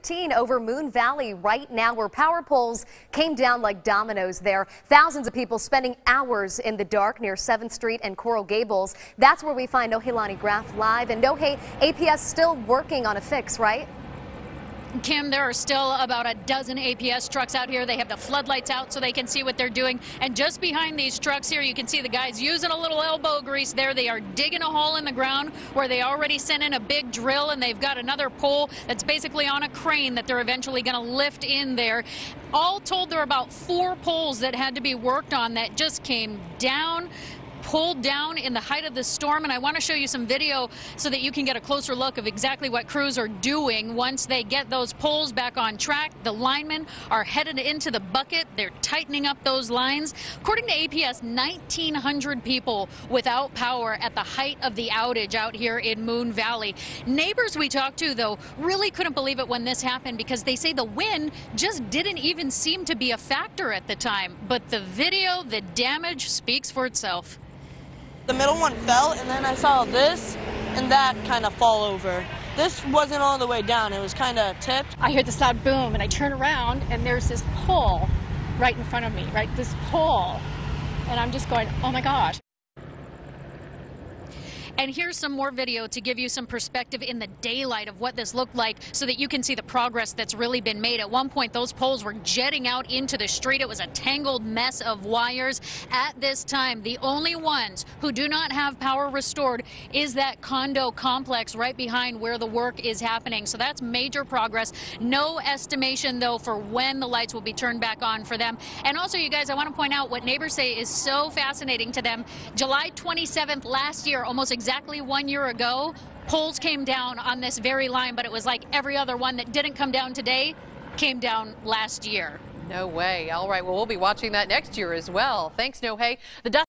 15 over Moon Valley right now, where power poles came down like dominoes there. Thousands of people spending hours in the dark near 7th Street and Coral Gables. That's where we find Nohelani Graff live. And Nohe, APS still working on a fix, right? Kim, there are still about a dozen APS trucks out here. They have the floodlights out so they can see what they're doing. And just behind these trucks here, you can see the guys using a little elbow grease there. They are digging a hole in the ground where they already sent in a big drill, and they've got another pole that's basically on a crane that they're eventually going to lift in there. All told, there are about 4 poles that had to be worked on that just came down, pulled down in the height of the storm. And I want to show you some video so that you can get a closer look of exactly what crews are doing once they get those poles back on track. The linemen are headed into the bucket. They're tightening up those lines. According to APS, 1,900 people without power at the height of the outage out here in Moon Valley. Neighbors we talked to, though, really couldn't believe it when this happened, because they say the wind just didn't even seem to be a factor at the time. But the video, the damage speaks for itself. The middle one fell, and then I saw this and that kind of fall over. This wasn't all the way down, it was kind of tipped. I heard this loud boom, and I turn around, and there's this pole right in front of me, right? This pole. And I'm just going, oh my gosh. And here's some more video to give you some perspective in the daylight of what this looked like so that you can see the progress that's really been made. At one point, those poles were jetting out into the street. It was a tangled mess of wires. At this time, the only ones who do not have power restored is that condo complex right behind where the work is happening. So that's major progress. No estimation, though, for when the lights will be turned back on for them. And also, you guys, I want to point out what neighbors say is so fascinating to them. July 27th last year, almost exactly 1 year ago, poles came down on this very line, but it was like every other one that didn't come down today came down last year. No way. All right. Well, we'll be watching that next year as well. Thanks, Nohe. The